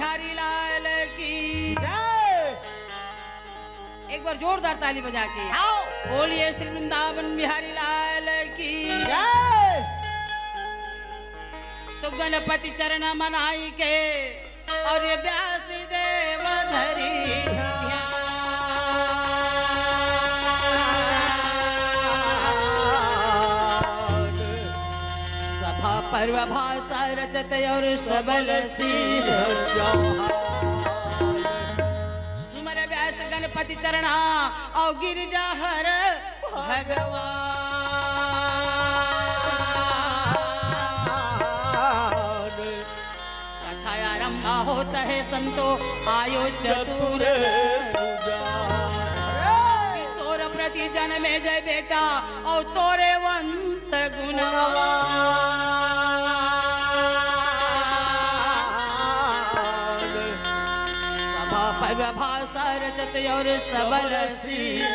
बिहारी लाल की जय। एक बार जोरदार ताली बजा के बोलिए श्री वृंदावन बिहारी लाल की जय। तो गणपति चरण मनाई के और ये व्यास देव धरी सभा पर्व भाषा रचत और सबल सिंह सुमर व्यास गणपति चरणा और गिरजा हर भगवान होता है संतो आयो चतुर तोर प्रति जन में जय बेटा और तोरे वंश गुणवान सभा पर्व भाषा रचत और सबल सिंह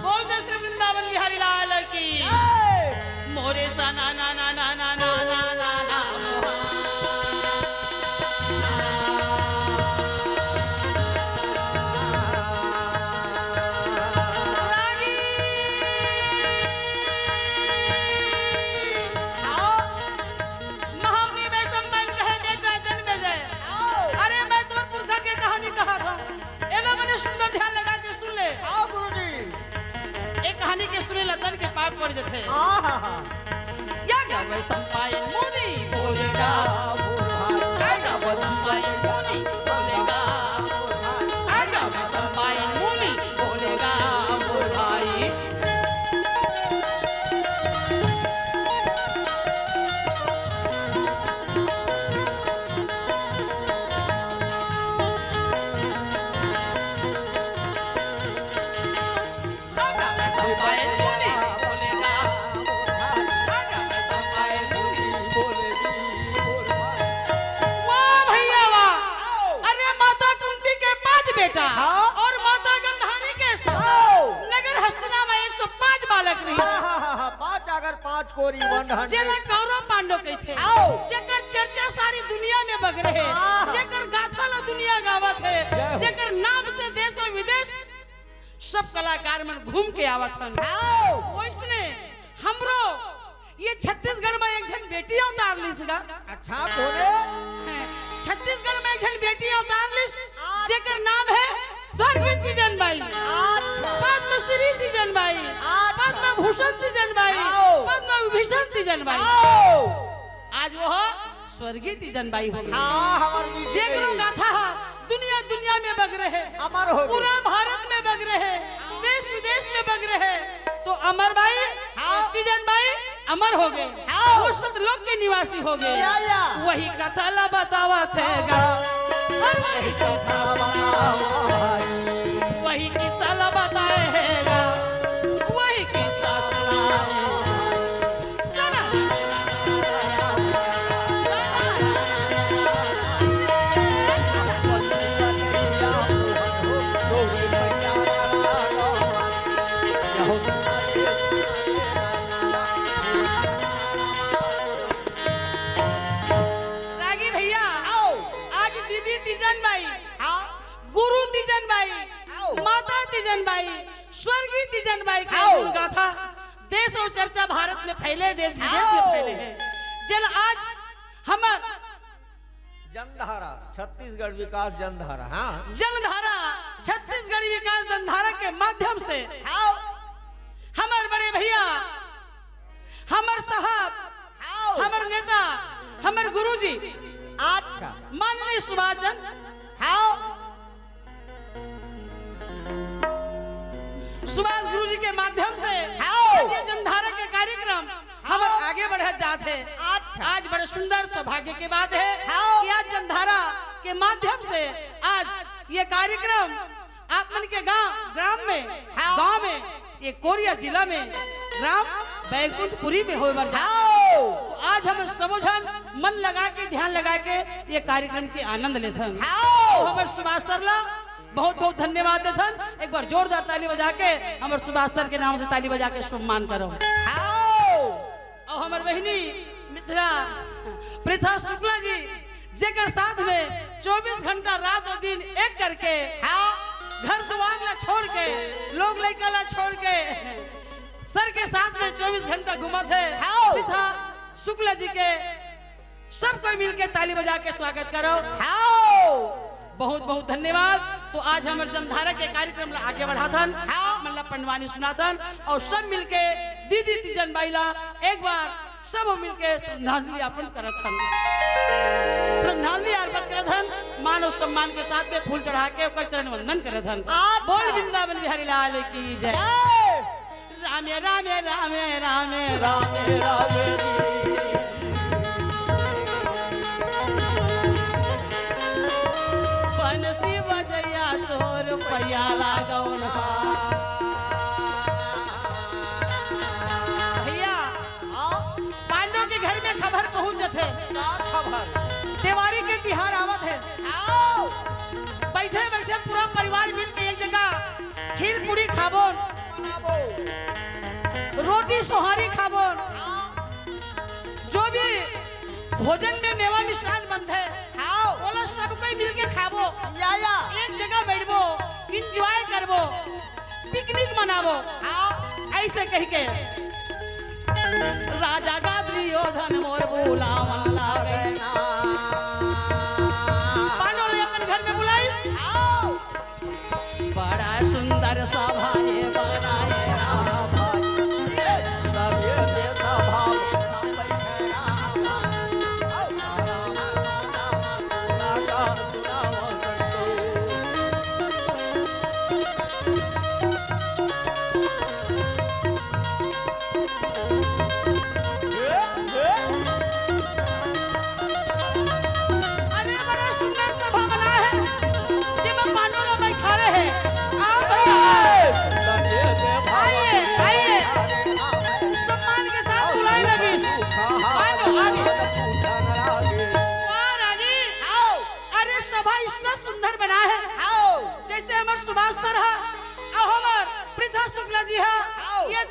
बोल दे श्री वृंदावन बिहारी लाल की मोरे सा ना ना ना ना ना ना ना लदन के पाप पड़ जाते क्या क्या मैं संपायन मुनि बोलेगा क्या वो संपायन मुनि बोलेगा क्या मैं संपायन मुनि बोलेगा बोल भाई और माता गंधारी के नगर हस्तिना में 105 बालक रही 5 अगर 5 कोरी 100 जेना कौरव पांडव के थे जेकर चर्चा सारी दुनिया में बग रहे जेकर गाथा ला दुनिया गावत है जेकर नाम से देश और विदेश सब कलाकार मन घूम के आवत हन वैसने हमरो ये छत्तीसगढ़ में एक जन बेटी अवतार लिसगा अच्छा बोले छत्तीसगढ़ में एक जन बेटी अवतार लिस जेकर नाम है स्वर्गीय तीजन बाई पद्मश्री तीजन बाई पद्म भूषण तीजन बाई पद्म विभूषण तीजन बाई आज वो स्वर्गीय तीजन बाई हो गई जेकरो गाथा दुनिया दुनिया में बग रहे अमर हो पूरा भारत में बग रहे देश विदेश में बग रहे तो अमर बाई तीजन बाई अमर हो गए वो सतलोक के निवासी हो गए वही कथा ला बतावा थे वही किस्सा ला बताएगा वही किस्सा रागी भैया आज दीदी तीजन बाई गुरु तीजन बाई माता तीजन बाई स्वर्गीय तीजन बाई का गुण गाथा देश और चर्चा भारत में फैले देश विदेश में फैले हैं जल आज हमार जनधारा छत्तीसगढ़ विकास जनधारा जनधारा छत्तीसगढ़ विकास जनधारा के माध्यम से हमार बड़े भैया हमार साहब हमार नेता हमार गुरुजी अच्छा माननीय सुभाष चंद्र सुभाष गुरुजी के माध्यम से ये जनधारा के कार्यक्रम हम आगे बढ़े जाते हैं। आज बड़े सुंदर सौभाग्य की बात है कि आज जनधारा के माध्यम से आज ये कार्यक्रम आप मन के गांव में ये कोरिया जिला में ग्राम बैकुंठपुरी में हो बर जाओ तो आज हम समझन मन लगा के ध्यान लगा के ये कार्यक्रम के आनंद लेते हैं। हमारे सुभाष सरला बहुत बहुत धन्यवाद देथन। एक बार जोरदार ताली बजा के हमारे सुभाष सर के नाम से ताली बजा के सम्मान करो। और हमारे बहनी मिथिला प्रथा शुक्ला जी जेकर साथ में 24 घंटा रात और दिन एक करके घर द्वार ला छोड़ के लोग लड़का ला छोड़ के सर के साथ में 24 घंटा घुमत है प्रथा शुक्ला जी के सब कोई मिलके ताली बजा के स्वागत करो। बहुत बहुत धन्यवाद। तो आज हमारे जनधारा के कार्यक्रम ला आगे बढ़ाथन मतलब पंडवानी सुनाथन और सब मिलके दीदी तीजन बाईला एक बार सब मिलके श्रद्धांजलि अर्पण करथन। श्रद्धांजलि अर्पण करथन मानव सम्मान के साथ में फूल चढ़ा के ओकर चरण वंदन करथन। बोल वृंदावन बिहारी लाल की जय। रामे रामे रामे रामे रामे रामे बनसी बजैया तोर पैया लागौना। भैया पांडव के घर में खबर पहुंच जाते दिवाली के तिहार आवत है। बैठे बैठे पूरा परिवार मिलकर एक जगह खीर पूरी खाबोन रोटी सोहारी खाबोन जो भी भोजन में मेवा मिष्ठान बंद है बोलो सब कोई मिलके खाबो एक जगह बैठबो एंजॉय करबो पिकनिक मनाबो ऐसे कह के राजा गाद्रियोधन मोर बुलावन लागे पांडव ने अपन घर में बुलाइस बड़ा सुंदर सभा ये बनाए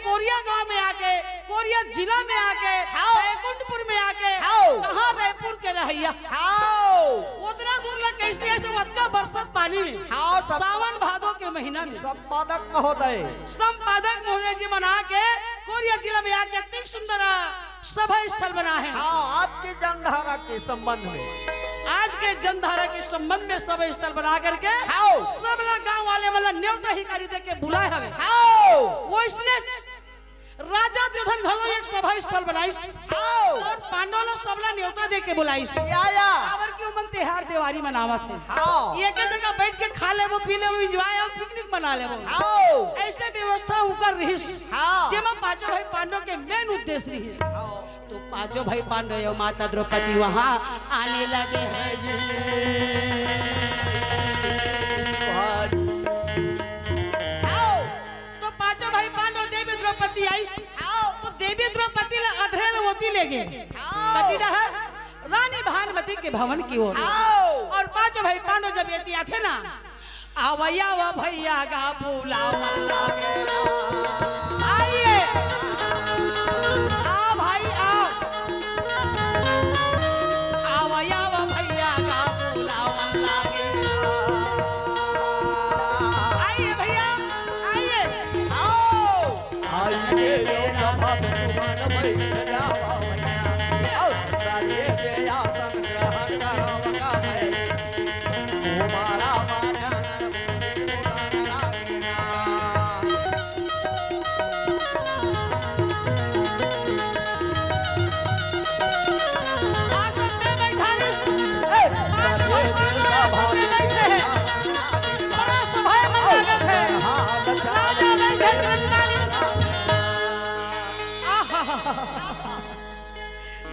कोरिया गांव में आके कोरिया जिला में आके बैकुंठपुर में आके कहां रायपुर के रहिया उतना दूर लग कैसे ऐसे वतका बरसात पानी में सावन भादो के महीना में संपादक महोदय जी बना के कोरिया जिला में आके अति सुंदर सभा स्थल बना है। आज के जनधारा के संबंध में सभा स्थल बना करके सब लोग गांव वाले मतलब न्योता ही करी दे के बुलाए हवे वो इसने राजा दुर्योधन घलो एक सभा स्थल बनाइस और पांडव लोग सबला न्योता दे के बुलाइस और क्यों मन त्योहार दिवाली मनावत है एक जगह बैठ के खा लेबो पी लेबो एंजॉय और पिकनिक मना लेबो ऐसे व्यवस्था उकर रहिस जेमा पांचों भाई पांडव के मेन उद्देश्य रहिस। तो पांचों भाई पांडव और माता द्रौपदी वहां आने लगे हैं तो पांचों भाई पांडव देवी द्रौपदी आई तो देवी द्रौपदी अधरेल होती ले गए रानी भानुमति के भवन की ओर और पांचों भाई पांडव जब ये आते ना आवैया व भैया का बुलावा आइए आ भाई आओ आवैया व भैया का बुलावा लागे आइए भैया आइए आओ आइए मेरा बाप सुमन भैया आओ सारे बेया तन ग्रहण करो का है तुम्हारा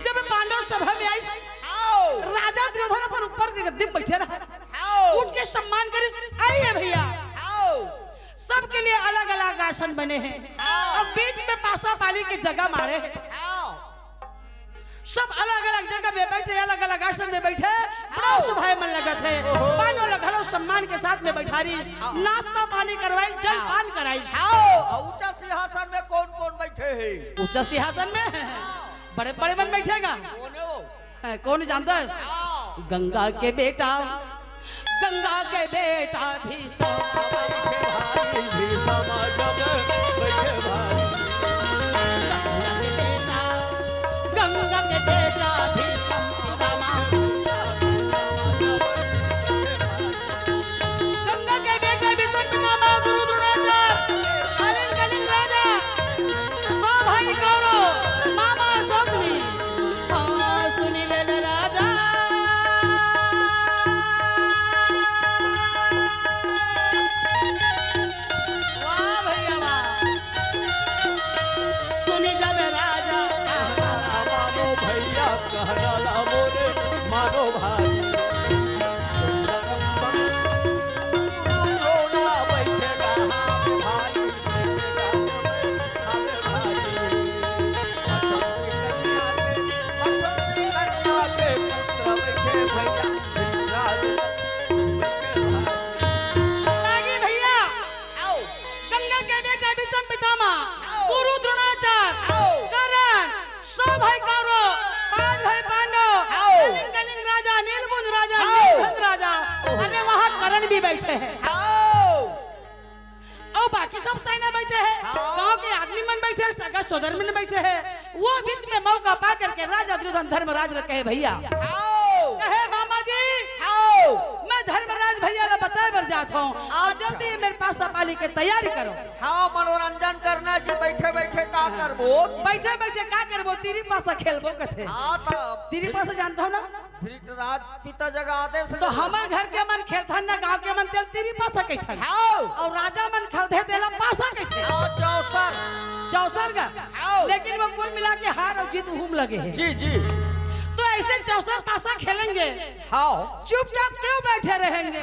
जब पांडव सभा में आई राजा दुर्योधन पर ऊपर के गद्दे बैठे रहा उठ के सम्मान करे आइए भैया सबके लिए अलग अलग आसन बने हैं और बीच में पासा पाली की जगह मारे हैं सब अलग अलग जगह में बैठे अलग अलग आसन में बैठे बड़ा सुभाए मन लगत है पांडव लगलो सम्मान के साथ में बैठारी नाश्ता पानी करवाई जल पान कराई। ऊंचा सिंहासन में कौन कौन बैठे हैं? ऊंचा सिंहासन में बड़े बड़े मन बैठेगा कौन जानता है? गंगा के बेटा भी गंगा के बेटा भी गुरु द्रोणाचार्य कलिंग राजा सौ भाई कौरव मामा शकुनी सुनी ले राजा वाह भैया वाह सुनी जब राजा मानो भैया कहला मोरे मानो भाई लागी भैया गंगा के बेटा विषम पितामह गुरु द्रोणाचार्य करण सौ भाई कौरव पांच भाई पांडव कलिंग राजा नीलबुंज राजा नीलकंठ राजा अरे वहां करण भी बैठे हैं और बाकी सब सेना बैठे हैं गांव के आदमी मन बैठे हैं सगा सोदर मन बैठे हैं वो बीच में मौका पा करके राजा दुर्योधन धर्मराज ने कहे भैया कहे मामा जी मैं धर्मराज भैया ने बताए बर जाता हूँ और जल्दी मेरे पास पाली के तैयारी करो। हाँ मनोरंजन करना जी बैठे बैठे का करबो बैठे बैठे का करबो तीरी पासा खेलबो कथे हाँ तब तीरी पासा जानता हो ना धृतराज पिता जगह आदेश तो हमार घर के मन खेलथन ना गांव के मन तेल तीरी पासा कैथन और राजा मन खेलथे तेला पासा कैथे चौसर का लेकिन वो कुल मिला के हार और जीत हुम लगे हैं जी जी तो ऐसे चौसर पासा खेलेंगे हाँ चुपचाप क्यों बैठे रहेंगे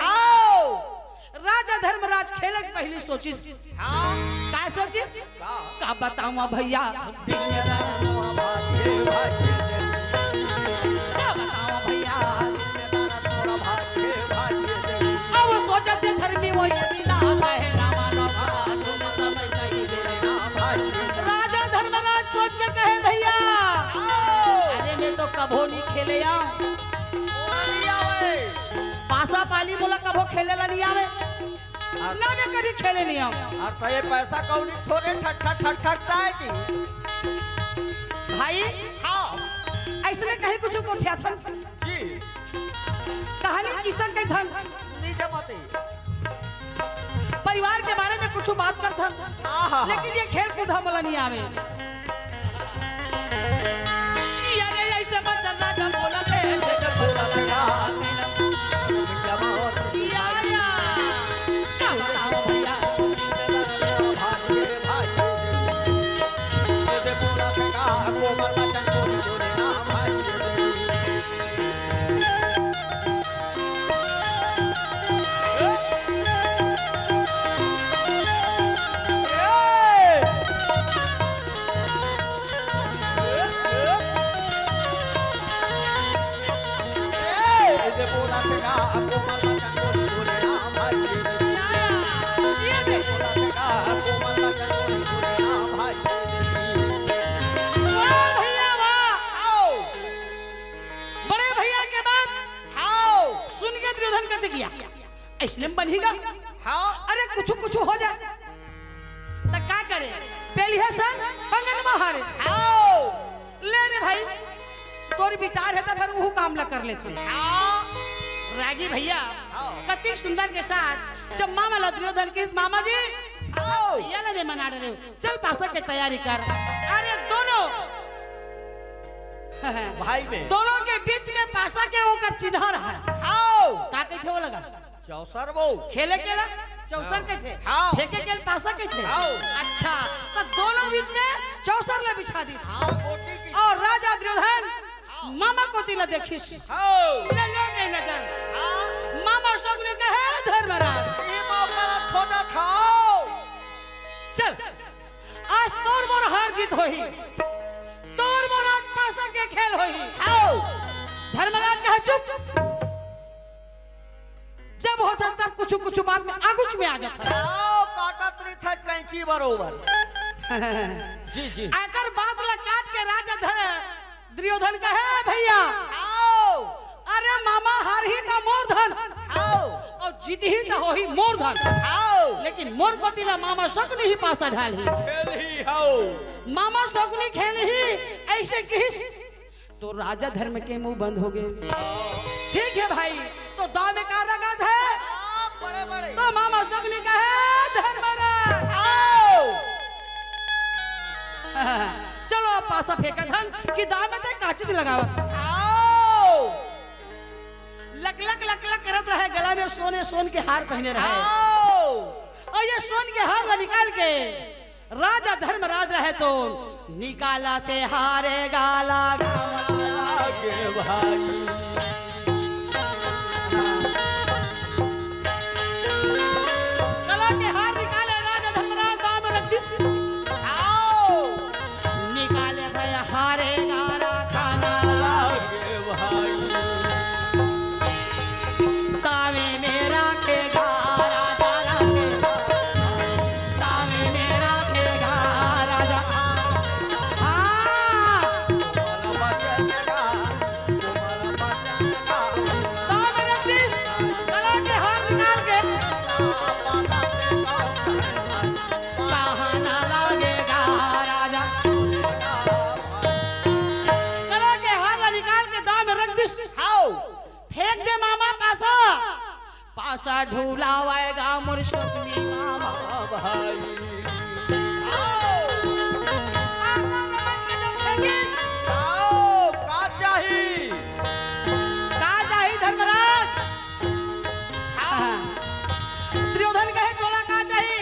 राजा धर्मराज खेले की पहली सोचिस का सोचिस का बताऊं भैया दिन में का बताऊं भैया अब सोचते धर्मी वो ये दिन आता है राजा धर्मराज सोच के कहे भैया अरे मैं तो कभो नहीं खेले पासा पाली बोला कभो खेले ला नहीं आवे ना मैं कभी खेले नहीं आऊं और तो ये पैसा कौनी थोड़े ठक ठकता है जी भाई हाँ ऐसे कहीं कुछ को छाथन जी कहानी किसन के धन नीचे मत परिवार के बारे में कुछ बात करता लेकिन ये खेल कूद हमला नहीं आवे यारे ऐसे बच्चा राजा बोला के जगत बोला भैया या क्या बताओ भैया इसलिए बनेगा अरे कुछ कुछ हो जाए तो क्या करे पहली सन पंगन मारे ले रे भाई तोर विचार है तो फिर वो काम ला कर लेते रागी भैया कति सुंदर के साथ जब मामा ला दुर्योधन के मामा जी ये ले मना रहे चल पासा की तैयारी कर अरे दोनों भाई में दोनों के बीच में पासा के होकर चिन्ह रहा है क्या कहते वो लगा चौसर वो खेले के ना चौसर के थे फेंके के पासा के थे अच्छा तो दोनों बीच में चौसर ले बिछा दी और राजा दुर्योधन मामा को तिला देखिस ले लो के नजर मामा सब ने कहे धर्मराज ये मौका खोजा था चल आज तोर मोर हार जीत होई तोर मोर आज पासा के खेल होई धर्मराज कहे चुप जब होता तब कुछ कुछ बात में आगुच में आ जाता काटा त्रि था कैंची बरोबर जी जी आकर बात ला काट के राजा दुर्योधन कहे भैया आओ अरे मामा हार ही का मोर धन आओ और जीत ही तो हो ही मोर धन आओ लेकिन मोर पतिला मामा शकुनी ही पासा ढाल ही खेल ही आओ मामा शकुनी खेल ही ऐसे किस तो राजा धर्म के मुंह बंद हो गए। ठीक है भाई तो दाव में का रगत है बड़े बड़े तो मामा शकुनी कहे धर्मराज आओ चलो अब पासा फेंका धन कि दाव में ते का चीज लगावत आओ लक लक लक लक करत रहे गला में सोन के हार पहने रहे आओ और ये सोन के हार ला निकाल के राजा धर्मराज रहे तो निकाला ते हारे गाला आगे भाई गला के हार निकाले राजा धर्मराज दाम में रख दिस आओ निकाले थे हारे गाला खाना आगे भाई तावे मेरा के गारा जाना तावे मेरा के गारा जा दाम में रख दिस गला के हार निकाल के कहाना लगेगा राजा गला के हार ला निकाल के दाम में रख दिस आओ फेंक दे मामा पासा पासा ढूलावेगा मुर्शदनी मामा भाई पासा रमन के जब फेंकिस आओ का चाहिए का चाहिए धर्मराज दुर्योधन कहे तोला का चाहिए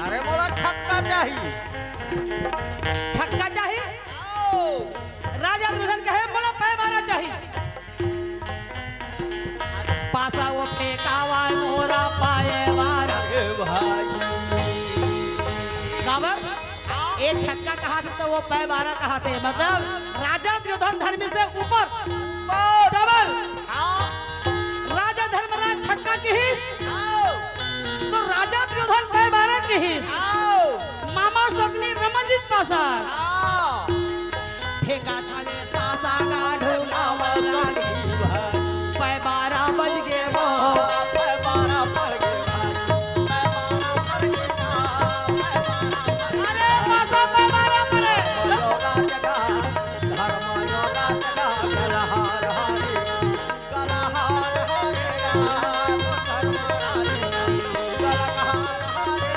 अरे बोला छक्का चाहिए छक्का चाहिए आओ राजा दुर्योधन कहे बोला पै बारा चाहिए पासा वो फेंकावा मोरा पाए वारा आगे भाई काबर एक छक्का कहा थे तो वो पै बारा कहा थे मतलब राजा दुर्योधन धर्म से ऊपर डबल आओ राजा धर्मराज छक्का की हिस आओ तो राजा दुर्योधन पै बारा की हिस आओ मामा शकुनी रमन जी पासा आओ फेंका थाले पासा का ढोलावा लागे भाई पै बारा बज गे वो पैमाना पड़ गया पैमाना पड़ गया अरे पासा पै बारा पड़े योगा जगा धर्म योगा जगा गलहार हारे गलहार हारेगा गलहार हारे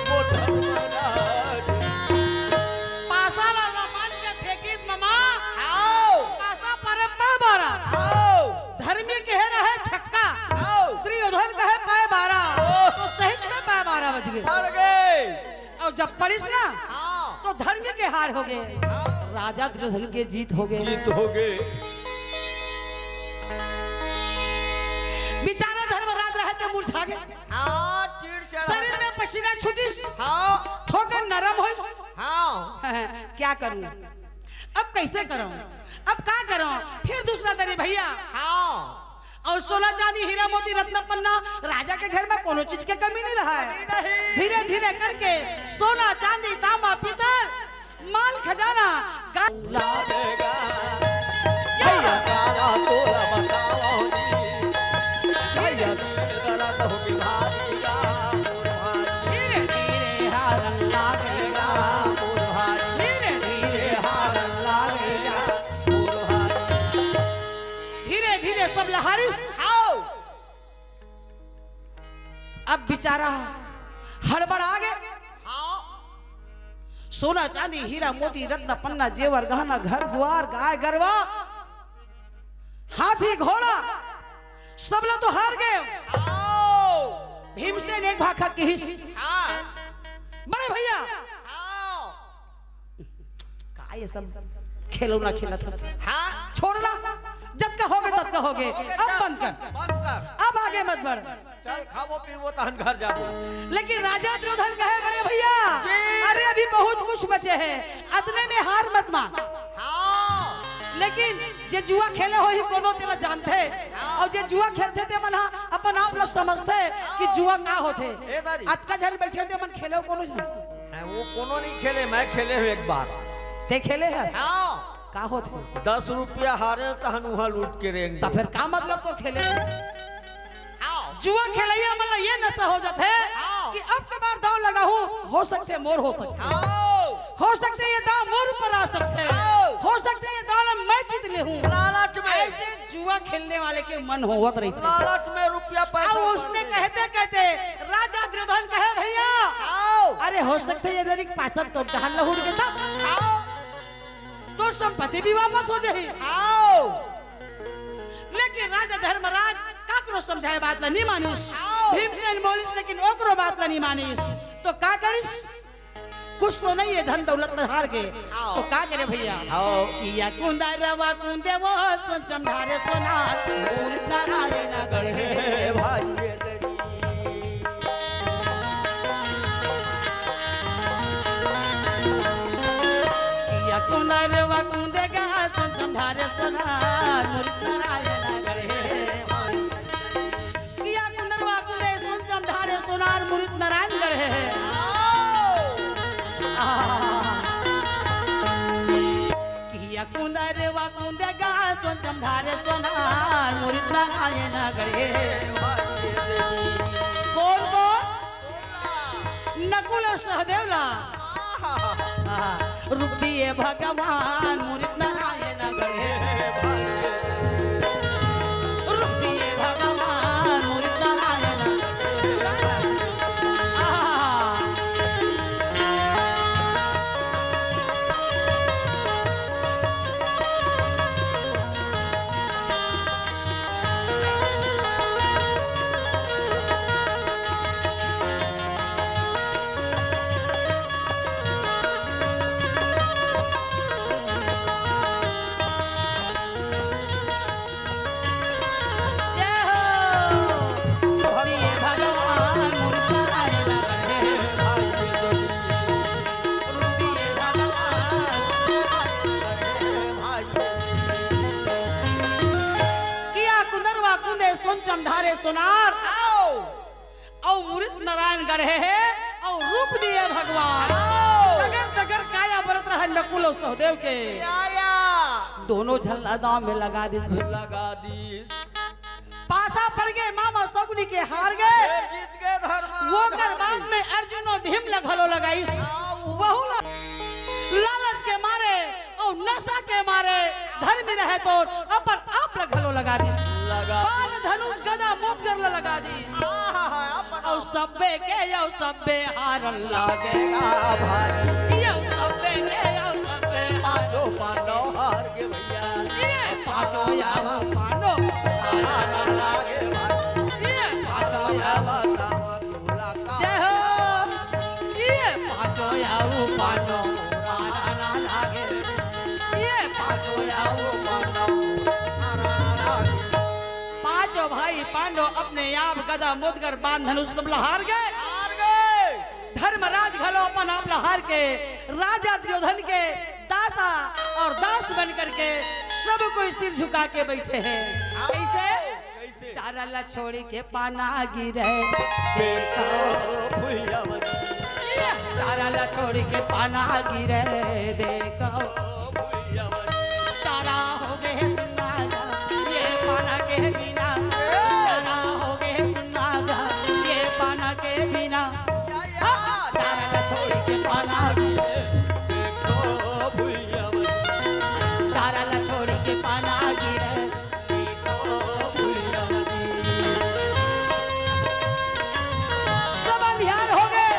वो धर्मराज पासा ला रमन के फेंकिस मामा आओ पासा परे पै बारा आओ धर्मी कह रहे छक्का आओ दुर्योधन कहे पै बारा तो सही में पै बारा बज गए पड़ गए और जब पड़िस ना आओ तो धर्मी के हार हो गए राजा दुर्योधन के जीत हो गए जीत हो गए बेचारा धर्मराज रहते मुरझा गए हाँ चिड़ चढ़ा शरीर में पसीना छूटिस हाँ ठोकर नरम होइस हाँ क्या करूं अब कैसे करूं अब क्या करूं फिर दूसरा दरी भैया हाँ और सोना चांदी हीरा मोती रत्न पन्ना राजा के घर में कोनो चीज की कमी नहीं रहा है नहीं धीरे धीरे करके सोना चांदी तांबा पीतल माल खजाना लागेगा भैया काला तोला बताओ जी भैया गलत हो बिहारीगा मोर भाई धीरे धीरे हारन लागेगा मोर भाई धीरे धीरे हारन लागेगा मोर भाई धीरे धीरे सब लहारिस आओ अब बेचारा हड़बड़ आ गए आओ सोना चांदी हीरा मोती रत्न पन्ना जेवर गहना घर द्वार गाय गरवा हाथी घोड़ा सब लोग तो हार गए आओ भीमसेन एक भाग की हिस हाँ बड़े भैया आओ का ये सब खिलौना खेला था हाँ छोड़ना जब का होगे तब का होगे अब बंद कर बंद कर अब आगे मत बढ़ चल खावो पीवो तहन घर जाबो लेकिन राजा दुर्योधन कहे बड़े भैया जी। अरे अभी बहुत कुछ बचे हैं अतने में हार मत मान हाँ लेकिन जे जुआ खेले हो ही कोनो तेला जानते और जे जुआ खेलते थे मन अपन आप लोग समझते कि जुआ का होते ए दादी। अतका जन बैठे थे मन खेले कोनो जान है वो कोनो नहीं खेले मैं खेले हूँ एक बार ते खेले है हाँ का होते 10 रुपया हारे तो हनुहा लूट के रेंग तो फिर का मतलब तो खेले जुआ खेलैया मतलब ये नशा हो जाते कि अब के बार दाव लगा हो सकते मोर हो सकते ये दाव मोर पर आ सकते हो सकते ये दाव मैं जीत ले हूँ लालच में ऐसे जुआ खेलने वाले के मन होवत रही लालच में रुपया पैसा अब उसने कहते कहते राजा दुर्योधन कहे भैया अरे हो सकते ये दरिक पासत तो डाल लहुर के था तो संपत्ति भी वापस हो जाए लेकिन राजा धर्मराज काकरो समझाए बात ला नहीं मानिस भीमसेन बोलिस लेकिन ओकरो बात ला नहीं मानिस तो का करिस कुछ तो नहीं है धन दौलत में हार गए तो का करे भैया किया कुंदा रवा कुंदे वो सुन चमधारे सोना भूल नारायण गढ़े भाई किया कुंदा रवा कुंदे गा सुन चमधारे सोना भूल नारायण गढ़े किया कुंदरवा कुंदे सुन चमधारे सोनार मुरित नारायण गढ़े किया कुंदर वा कुंदे गा सोन चमधारे सोनार मुरित नारायण गढ़े कौन को नकुल और सहदेवला रुक दिए भगवान मुरित नारायण गढ़े रुक दिए भगवान मुरित नारायण चमधारे सोनार और मुरित नारायण गढ़े है और रूप दिए भगवान तगर तगर काया बरत रहा नकुल और सहदेव के दोनों झल्ला दाव में लगा दी पासा पड़ गए मामा सगुनी के हार गए जीत गए धर्म वो कर बाद में अर्जुन और भीम लगलो लगाई बहु लालच के मारे और नशा के मारे धर्म रहे तो अपन आप लगलो लगा दी बाण धनुष गदा मोतगर लगा दी और सबे के यो सबे हार लागेगा भाई यो सबे के यो सबे पांचों पांडव हार के भैया ये पांचों याव पांडव हार लागे भाई ये पांचों याव सावर मुलाकात जय हो ये पांचों याव पांडव हार ना लागे ये पांचों याव पांडव पांचों भाई पांडव अपने याव गदा मोदगर बाण धनुष सब हार गए धर्मराज घलो अपन आप हार के राजा दुर्योधन के दासा और दास बन करके सबको सिर झुका के बैठे हैं कैसे तारा ला छोड़ी के पाना गिरे देखो तारा ला छोड़ी के पाना गिरे देखो तारा हो गए सुनागा ये पाना के बिना तारा हो गए सुनागा ये पाना के बिना तारा ला छोड़ी के पाना तारा ला छोड़ी के पाना गिरे सब ध्यान हो गए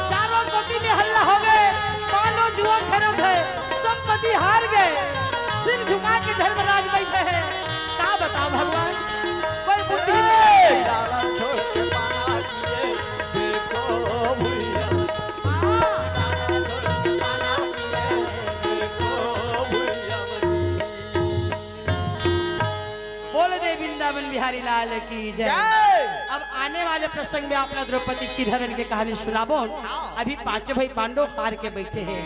चारों पति में हल्ला हो गए पांडव जुआ खेलत है सब पति हार गए सिर झुका के धर्मराज बैठे हैं क्या बताओ भगवान कोई बुद्धि नहीं छोड़ के पाना गिरे देखो भैया बोल दे वृंदावन बिहारी लाल की जय। अब आने वाले प्रसंग में अपना द्रौपदी चिरहरण की कहानी सुनाबो। अभी पांचों भाई पांडव हार के बैठे हैं,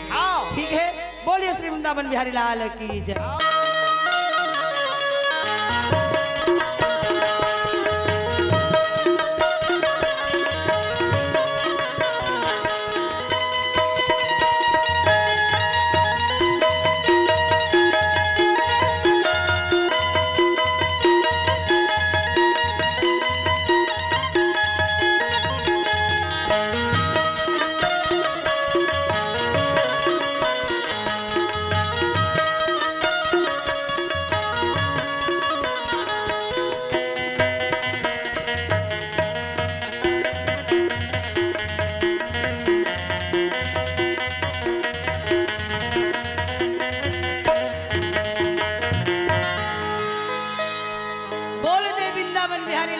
ठीक है। बोलिए श्री वृंदावन बिहारी लाल की जय।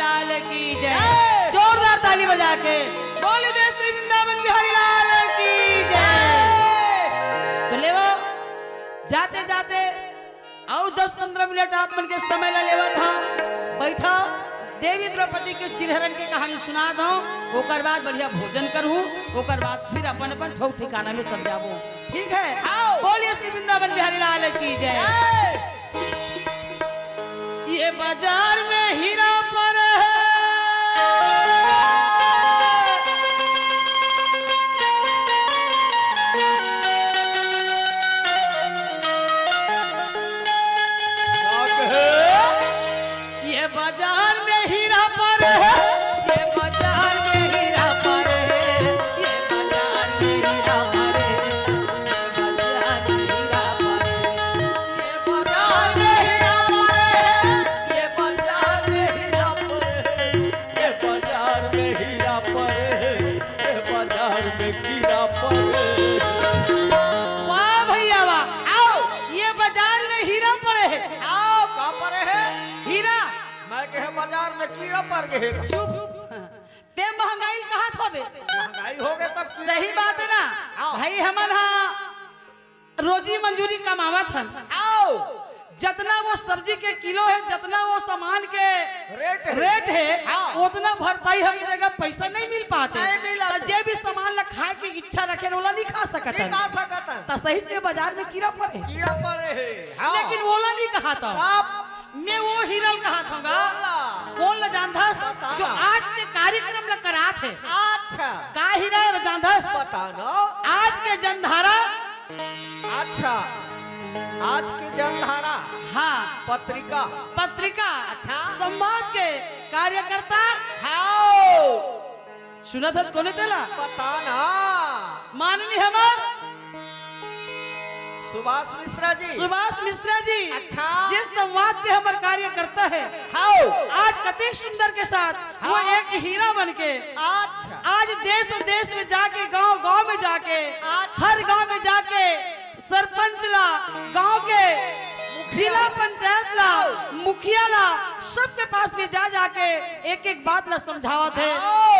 लाल की जय। जोरदार ताली बजा के बोली दे श्री वृंदावन बिहारी लाल की जय। तो ले वो जाते जाते और 10-15 मिनट आप मन के समय ला लेवा था बैठा देवी द्रौपदी के चिरहरण के कहानी सुना दो ओकर बाद बढ़िया भोजन करूं ओकर बाद फिर अपन अपन ठौक ठिकाना में सब जाबो ठीक है। बोलिए श्री वृंदावन बिहारी लाल की जय। ये बाजार में हीरा पर है ये बाजार में हीरा पर है ये बाजार में हीरा पर है ये बाजार में हीरा पर है ये बाजार में हीरा पर है ये बाजार में हीरा पर है ये बाजार में हीरा पर है ये बाजार में हीरा पर है। वाह भैया वाह आओ ये बाजार में हीरा पड़े है आओ कहाँ पर है हीरा मैं कहे बाजार में कीड़ा पर गए चुप ते महंगाई कहा थोबे महंगाई हो गए तब सही बात है ना भाई हमन हाँ रोजी मंजूरी कमावत हन आओ जितना वो सब्जी के किलो है जितना वो सामान के रेट है उतना भरपाई हम जगह पैसा नहीं मिल पाते नहीं मिला तो जे भी सामान ला खाए की इच्छा रखे ओला नहीं खा सकत नहीं खा सकता तो सही के बाजार में कीड़ा पड़े कीड़ा पड़े है लेकिन ओला नहीं कहा था मैं वो हिरल कहा था कौन ला जानधस जो आज के कार्यक्रम ला करा थे अच्छा का हीरा है जानधस पता ना आज के जनधारा अच्छा आज की जनधारा हाँ पत्रिका पत्रिका अच्छा संवाद के कार्यकर्ता हाओ सुना था कोने तेला पता ना माननीय हमार सुभाष मिश्रा जी सुभाष मिश्रा जी अच्छा जिस संवाद के हमारे कार्यकर्ता है हाओ आज कते सुंदर के साथ वो एक हीरा बन के अच्छा आज देश और देश में जाके गांव गांव में जाके हर गांव में जाके सरपंच ला गांव के जिला पंचायत ला मुखिया ला सबके पास में जा जाके एक एक बात ला समझावत है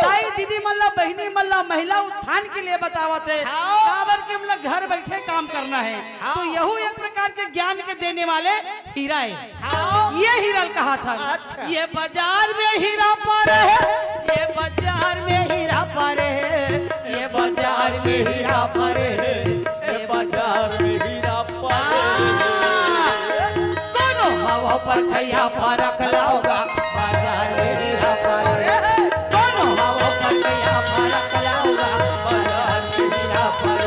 ताई दीदी मल्ला बहनी मल्ला महिला उत्थान के लिए बतावत है काबर के हम लोग घर बैठे काम करना है तो यही एक प्रकार के ज्ञान के देने वाले हीरा है ये हीरा कहा था ये बाजार में हीरा पर है ये बाजार में हीरा पर है ये बाजार में हीरा पर है ये बाजार में हीरा पर हवा पर खैया फरक लाओगा बाजार में हीरा पर दोनों हवा पर खैया फरक लाओगा बाजार में हीरा पर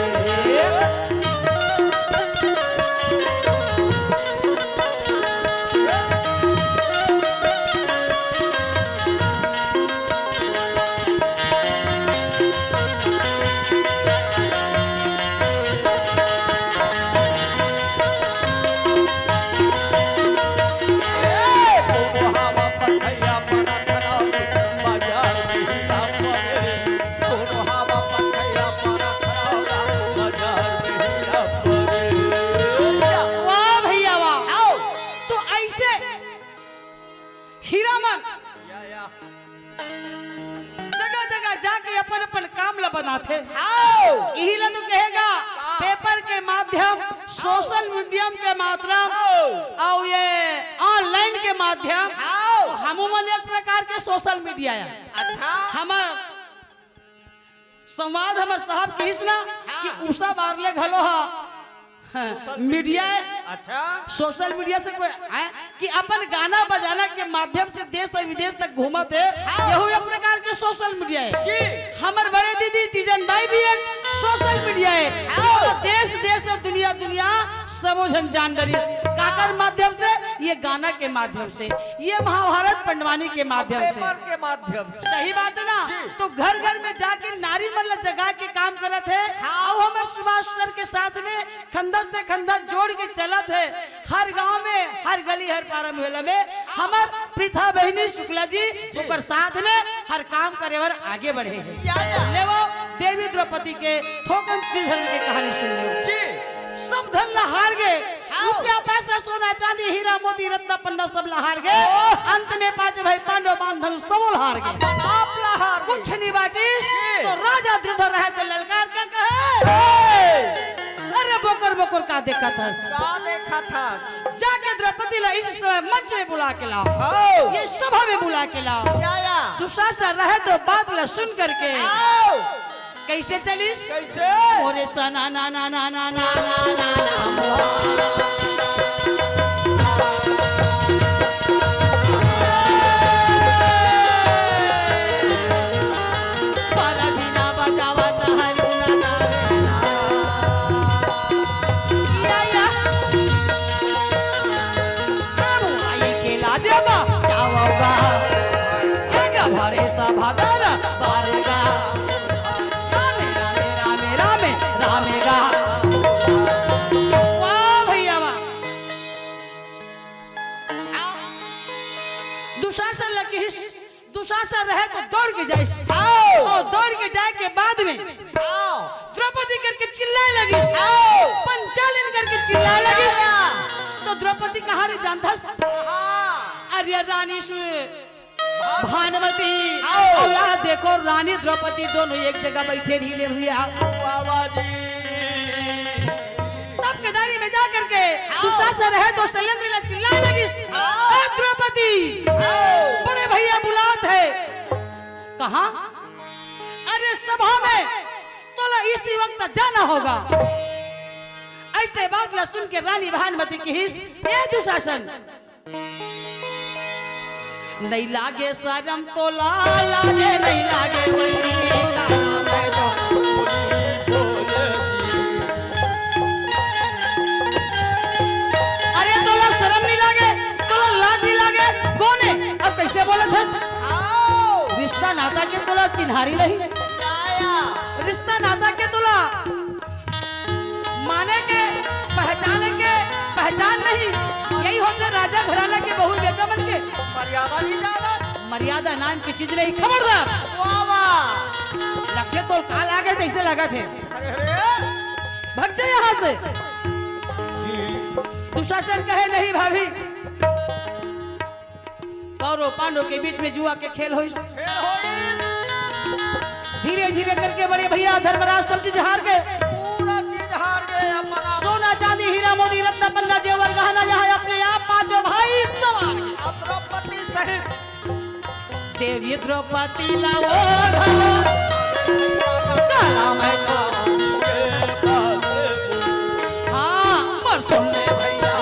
अपन अपन काम ला बनाते यही ला तो कहेगा पेपर के माध्यम सोशल मीडिया के माध्यम और ये ऑनलाइन के माध्यम हम एक प्रकार के सोशल मीडिया है अच्छा हमार संवाद हमार साहब कहिस ना कि उषा बारले घलो मीडिया अच्छा सोशल मीडिया से कोई है कि अपन गाना बजाना के माध्यम से देश और विदेश तक घूमत है यही एक प्रकार के सोशल मीडिया है हमारे बड़े दीदी तीजन भाई भी एक सोशल मीडिया है तो देश देश और दुनिया दुनिया सबो जन जान डरी काकर माध्यम से ये गाना के माध्यम से ये महाभारत पंडवानी के माध्यम से पेपर के माध्यम से सही बात है ना तो घर घर में जाके नारी मन जगा के काम करत है और हमारे सुभाष सर के साथ में खंदा से खंदा जोड़ के चलत है हर गांव में हर गली हर पारा मोहल्ला में हमार प्रीथा बहनी शुक्ला जी ओकर साथ में हर काम करे वर आगे बढ़े हैं ले वो देवी द्रौपदी के थोकन चीज की कहानी सुन लो जी सब धन हार गए रुपया पैसा सोना चांदी हीरा मोती रत्न पन्ना सब लहार गए। अंत में पांच भाई पांडव बांध धनुष सब हार गए। आप लहार कुछ नहीं बाचिस तो राजा द्रुपद रहे तो ललकार का कहे अरे बोकर बोकर का देखा था क्या देखा था जाके द्रौपदी ला इस मंच में बुला के लाओ आओ ये सभा में बुला के लाओ क्या या दुशासन रहे तो बात ला सुन करके आओ कैसे चलिस कैसे ओरे सना ना ना ना ना ना ना ना दुशासन लगी दुशासन रहे तो दौड़ के जाए और दौड़ के जाए के बाद में द्रौपदी करके चिल्लाए लगी पंचालन करके चिल्लाए लगी तो द्रौपदी कहाँ रे जानता अरे रानी भानुमती और देखो रानी द्रौपदी दोनों एक जगह बैठे हिले हुए तब केदारी में जा करके दुशासन रहे तो शैलेंद्र ने चिल्लाने लगी द्रौपदी बड़े भैया बुलात है कहा अरे सभा में तो इसी वक्त जाना होगा ऐसे बात ला सुन के रानी भानुमती की हिस्स ये दुशासन नहीं लागे शरम तो लागे नहीं लागे अरे तोला शर्म नहीं लागे तोला लाज नहीं लागे कौन है अब कैसे बोले थे रिश्ता नाता के तोला चिन्हारी नहीं रिश्ता नाता के तोला माने के पहचान नहीं यही होते राजा घराना के बहू बेटा बन के मर्यादा नहीं जाना मर्यादा नाम की चीज नहीं खबरदार लगे तो काल आगे कैसे लगा थे भग जाए यहाँ से दुशासन कहे नहीं भाभी कौरव पांडव के बीच में जुआ के खेल हो धीरे धीरे करके बड़े भैया धर्मराज सब चीज हार गए पूरा चीज हार गए अपना सोना चांदी हीरा मोती रत्न पन्ना जेवर गहना यहाँ अपने आप पांचों भाई सवार द्रौपदी सहित देवी द्रौपदी लाओ काला मैं हाँ पर सुन ले भैया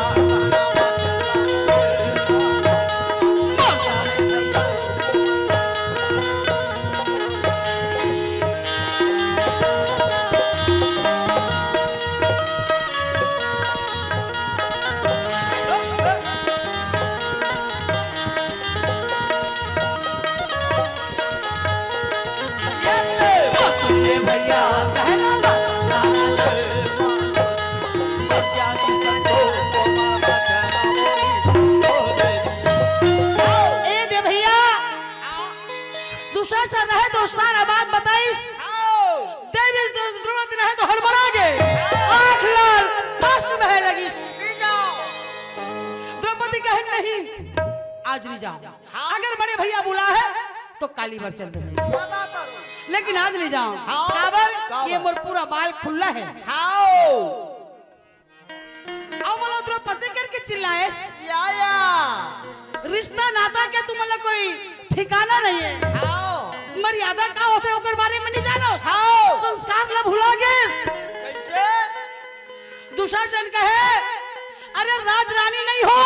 भैया दे भैया दुशासन रहे तो सारा बात बताइस देवी द्रौपदी रहे तो हड़बड़ा गए आंख लाल आंसू बहे लगी द्रौपदी कहे नहीं आज नहीं जाओ अगर बड़े भैया बुला है तो काली बार चल रहे लेकिन आज नहीं जाओ काबर ये मोर पूरा बाल खुला है बोलो द्रौपदी करके चिल्लाए रिश्ता नाता के तुम कोई ठिकाना नहीं है मर्यादा का होते ओकर बारे में नहीं जानो संस्कार ला भुला गए दुशासन कहे अरे राज रानी नहीं हो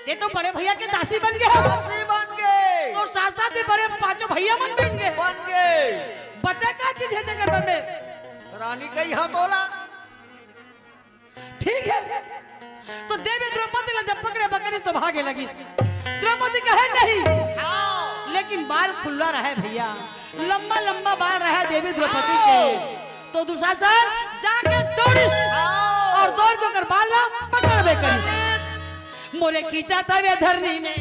ये तो बड़े भैया के दासी बन गए और साथ साथ ही बड़े पांचों भैया मन बन गए बच्चा का चीज है जगह में रानी का यहाँ बोला ठीक है तो देवी द्रौपदी ने जब पकड़े बकरी तो भागे लगी द्रौपदी कहे नहीं लेकिन बाल खुला रहे भैया लंबा लंबा बाल रहे देवी द्रौपदी के तो दुशासन जाके दौड़िस और दौड़ को कर बाल पकड़ बे करी मोरे खींचा था वे धरनी में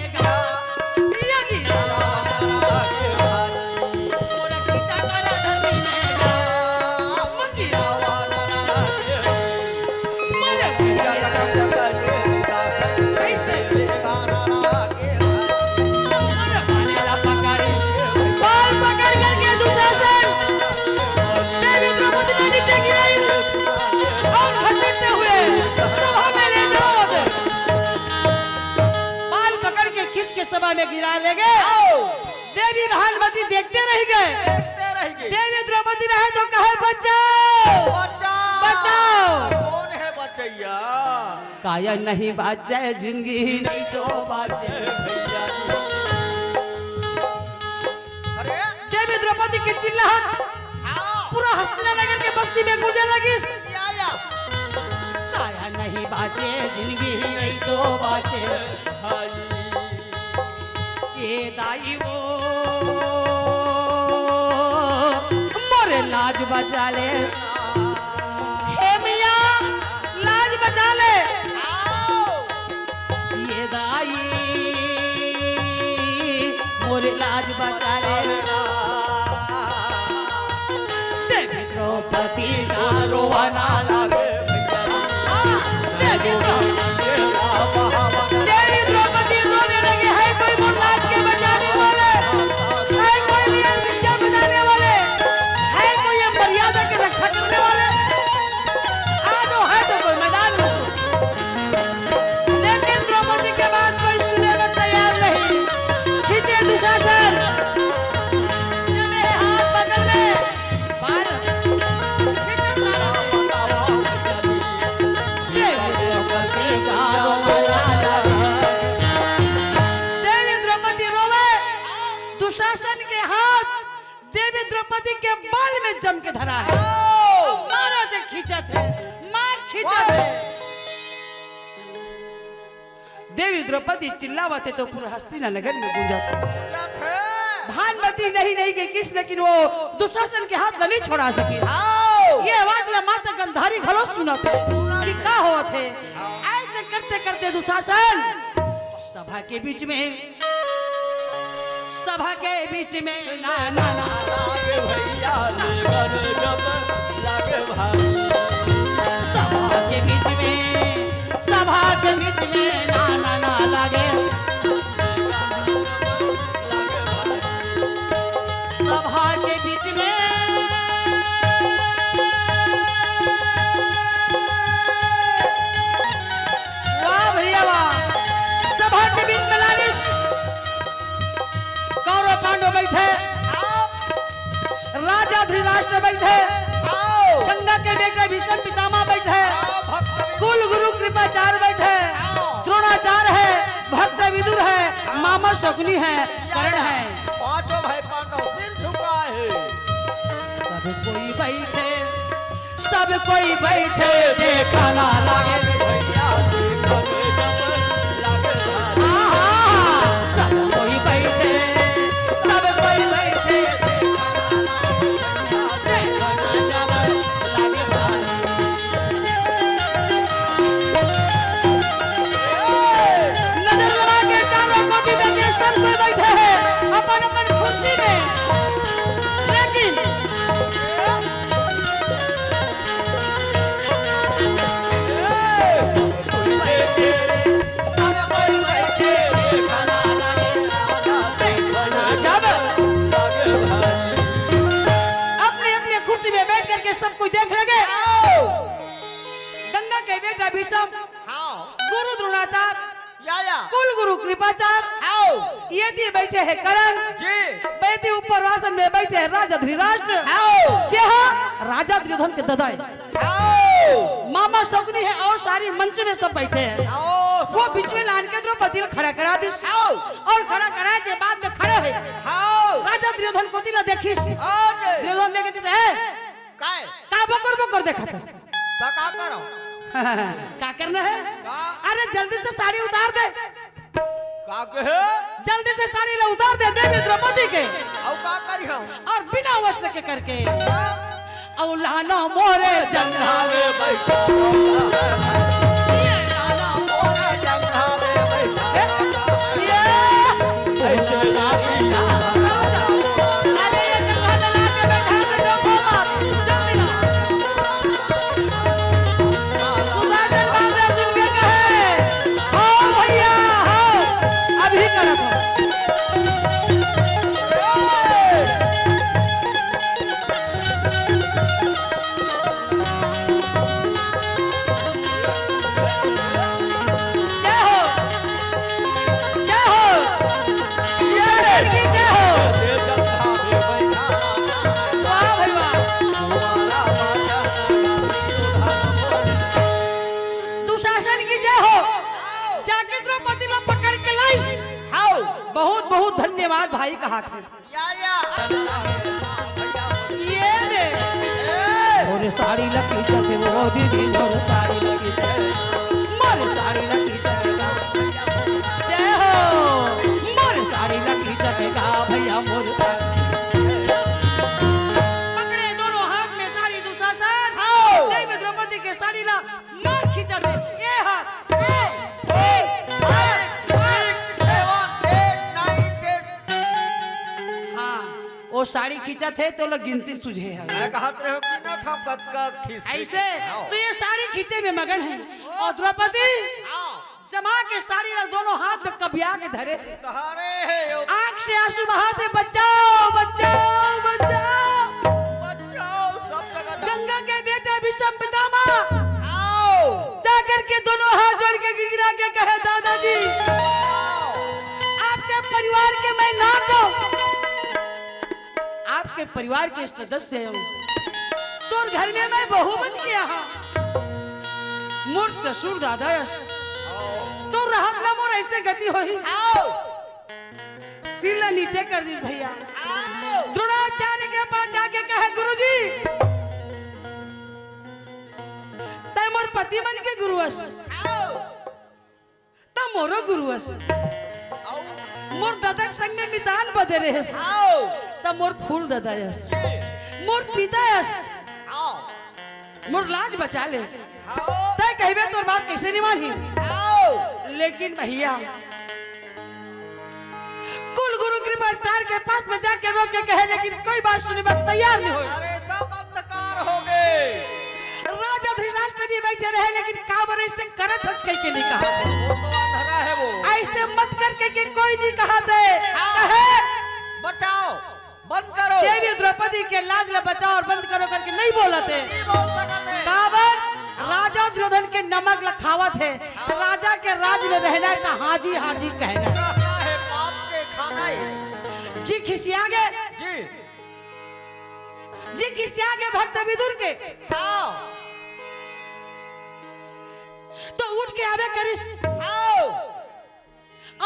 सभा में गिरा ले गए। देवी भानुमति देखते रह गए। देखते रह गए। देवी द्रौपदी रहे तो कहे बचाओ बचाओ। बचाओ। कौन है बचैया? काया नहीं बाचे जिंदगी नहीं तो बाचे। भैया जी। अरे देवी द्रौपदी की चिल्लाहट पूरा हस्तिनानगर के बस्ती में गूंजने लगी। या काया नहीं बाचे जिंदगी नहीं तो बाचे। भाई ये दाई वो मोरे लाज बचा ले। हे मिया लाज बचा ले। ये दाई मोरे लाज बचा ले। देवी द्रौपदी का रोवाना लगे। देवी द्रौपदी रोने लगी। है कोई मोर लाज के बचाने वाले? है कोई नियम भिक्षा बनाने वाले? है कोई ये मर्यादा की रक्षा करने वाले? आज वो है तो कोई मैदान में। लेकिन द्रौपदी के बाद कोई सुने में तैयार नहीं। खींचे दुशासन मेरे हाथ पकड़ ले। बाहर खींचो साला। देवी द्रौपदी रोवे। दुशासन के हाथ देवी द्रौपदी के बाल में जम के धरा है। मारा थे खींचत है। मार खींचत है। देवी द्रौपदी चिल्लावते तो पूरा हस्तिनानगर में गूंजा था। भानुमति नहीं के किस, लेकिन वो दुशासन के हाथ नहीं छोड़ा सकी। ये आवाज ला माता गंधारी घलो सुना थे कि का हुआ थे। ऐसे करते करते दुशासन सभा के बीच में ना ना ना लागे भैया लेवन जब लागे भाई। सभा के बीच में ना ना ना लागे। सभा के बीच में वाह भैया वाह। सभा के बीच में लालिश कौरव पांडव बैठे। राजा धृतराष्ट्र बैठे। गंगा के बेटे भीष्म पितामह बैठे। कुल गुरु कृपाचार्य बैठे। द्रोणाचार्य है, भक्त विदुर है, मामा शकुनी है, कर्ण है। पांचों भाई पांडव सिर झुका है। सब कोई बैठे देखा ना लागे। भैया लेवन जब लागे भाई। सब कोई बैठे देखा ना जब लागे भाई। नजर लगा के चारों कोटि में सब कोई बैठे हैं अपन अपन कुर्सी में। लेकिन सब कोई देख लगे। गंगा के बेटा भीष्म, गुरु द्रोणाचार्य, कुल गुरु कृपाचार्य, ये दिए बैठे हैं कर्ण जी। बैठे ऊपर आसन में बैठे हैं राजा धृतराष्ट्र। राजा दुर्योधन के ददाई मामा शकुनी है और सारी मंच में सब बैठे हैं। वो बीच में लान के द्रौपदी खड़ा करा दी और खड़ा कराए के बाद में खड़े है। राजा दुर्योधन को दिला देखिस। दुर्योधन ने कहते का बकर देखा था। क्या करना है? अरे जल्दी से साड़ी उतार दे। जल्दी से साड़ी ला उतार दे देवी द्रौपदी के। और बिना वस्त्र के करके औलाना मोरे जंघावे बहुत धन्यवाद भाई कहा थे। या ये दे मोरे साड़ी लगी थे वो दीदी मोरे साड़ी लगी मोरे साड़ी लगी जय हो मोरे साड़ी लगी गा भैया मोरे पकड़े दोनों हाथ में साड़ी दुशासन नहीं में द्रौपदी के साड़ी ला मार खींचा दे ये हाथ वो साड़ी खींचा थे तो लोग गिनती सुझे है मैं कहत रहे हो कि ना था कद का खींच ऐसे तो ये साड़ी खींचे में मगन है और द्रौपदी जमा के साड़ी ना दोनों हाथ में कबिया के धरे तहारे है आंख से आंसू बहाते बचाओ बचाओ बचाओ बचाओ सब जगह गंगा के बेटा विषम पितामह जाकर के दोनों हाथ जोड़ के गिरा के कहे दादाजी आपके परिवार के मैं नाथ हूं आपके परिवार के सदस्य हूं तो घर में मैं बहू बन गया मोर ससुर दादा तो राहत ना मोर ऐसे गति होई सिर ला नीचे कर दी भैया द्रोणाचार्य के पास जाके कहे गुरुजी तय मोर पति मन के गुरुअस त मोरो गुरुअस मोर दादा संग में मितान बदे रहेस त मोर फूल दादायस मोर पितायस मोर लाज बचा ले तय कहबे तोर बात कैसे नहीं मानी लेकिन भैया कुल गुरु कृपाचार्य के पास में जाके रोक के कहे लेकिन कोई बात सुनने पर तैयार नहीं हुई अरे सब अंधकार हो गए राजा धृतराष्ट्र भी बैठे रहे लेकिन काबर ऐसे करत हच कह के नहीं कहा वो तो अंधरा है वो ऐसे मत करके कि कोई नहीं कहा थे कहे बचाओ बंद करो देवी द्रौपदी के लाज ले बचाओ और बंद करो करके नहीं बोला थे नहीं बोल सकते काबर राजा दुर्योधन के नमक लखावा थे राजा के राज में रहना है तो हाजी हाजी कहना कहना है पाप के खाना है जी खिसिया गए जी खिसिया गए भक्त विदुर के तो उठ के आवे करिस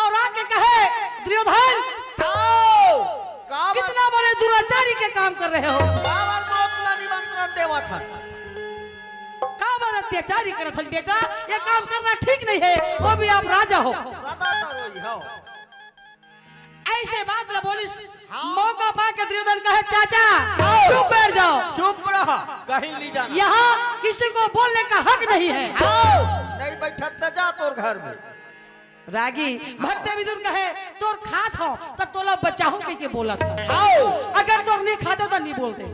और आके कहे दुर्योधन कितना बड़े दुराचारी के काम कर रहे हो काबर मोतला निमंत्रण देवा था काबर अत्याचारी करत हल बेटा ये काम करना ठीक नहीं है वो भी आप राजा हो सदा तरोई हो ऐसे बात न बोलिस मौका पा के दुर्योधन कहे चाचा चुप बैठ जाओ चुप रहा कहीं नहीं जाना यहाँ किसी को बोलने का हक नहीं है नहीं बैठा तो जा तोर घर में रागी भक्त विदुर कहे तोर खात हो तो तोला बचाहू के बोला था अगर तोर नहीं खाते तो नहीं बोलते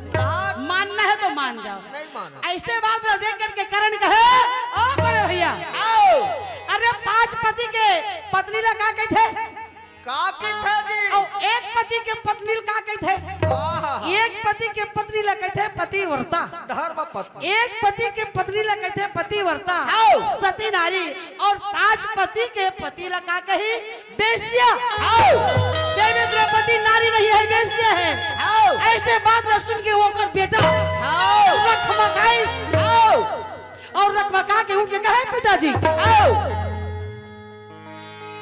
मानना है तो मान जाओ नहीं माना ऐसे बात न देख करके करण कहे ओ बड़े भैया अरे 5 पति के पत्नी ला का कहते का की थे जी और एक पति के पत्नी का कहते एक पति के पत्नी ला कहते पतिव्रता धर्म पत्नी एक पति के पत्नी ला कहते पतिव्रता सती नारी और 5 पति के पति ला का कही बेश्या देवी द्रौपदी नारी नहीं है बेश्या है ऐसे बात न सुन के वो कर बेटा रखमकाई और रखमका के उठ के कहे पिताजी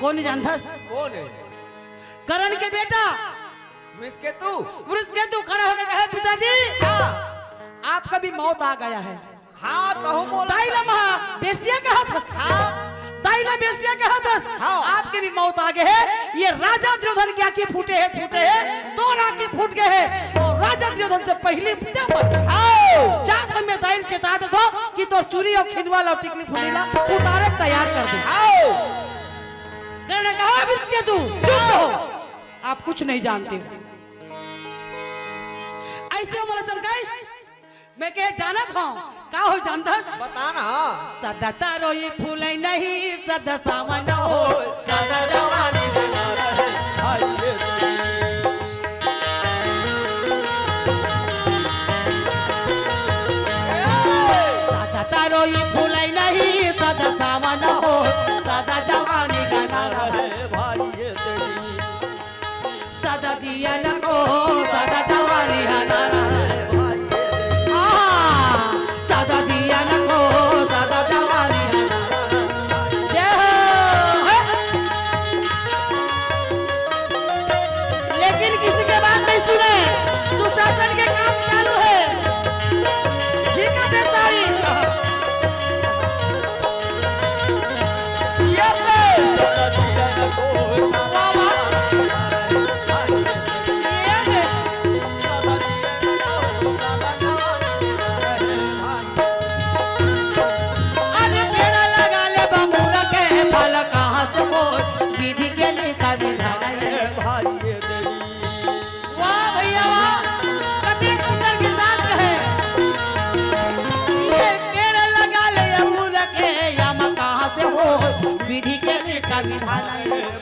कौन जानता कौन है करण के बेटा वृषकेतु खड़ा होकर कहे पिताजी आपका भी मौत आ गया है हाँ कहूँ बोला ताइला महा बेसिया कहा था ताइला बेसिया कहा था आपके भी मौत आ गए है ये राजा दुर्योधन की आंखें फूटे हैं 2 आंखें फूट गए हैं और राजा दुर्योधन से पहले जात में दाइल चेता दो कि तो चूरी और खिनवाला और टिकली फुलीला उतारे तैयार कर दे करण कहा वृषकेतु चुप रहो आप कुछ नहीं जानते ऐसे बोला चमकाइस मैं कहे जाना था का हो जानता बताना सदा तारोई फूले नहीं सदा सावन हो सदा जवानी देना रहे भाई ये सदा तारोई फूले नहीं सदा सावन हो सदा जवानी गाना रहे भाई ये तेरी सदा जियन को सदा जवानी गाना रहे सदा जियन को सदा जवानी जय हो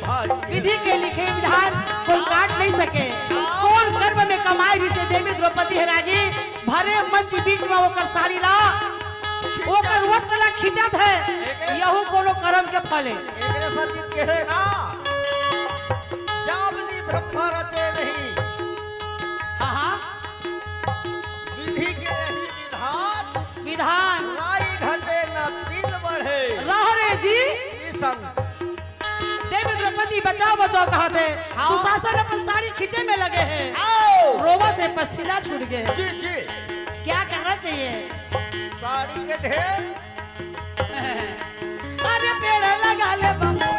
भारी। विधि के लिखे विधान कोई काट नहीं सके। कौन कर्म में कमाई रिसे देवी द्रौपदी है राजी भरे मंच बीच में ओकर साड़ी ला ओकर वस्त्र ला खींचत है यहू कोनो कर्म के फले। एकरे सचित कहे ना जावली ब्रह्मा रचे नहीं हाँ हाँ विधि के ही विधान विधान राई घटे न दिन बढ़े रह रे जी ई संग देवी द्रौपदी बचाओ बचाओ कहते दुशासन अपन साड़ी खींचे में लगे हैं आओ रोवत है पसीना छूट गए जी जी क्या करना चाहिए। साड़ी के ढेर अरे पेड़ लगा ले बम्बा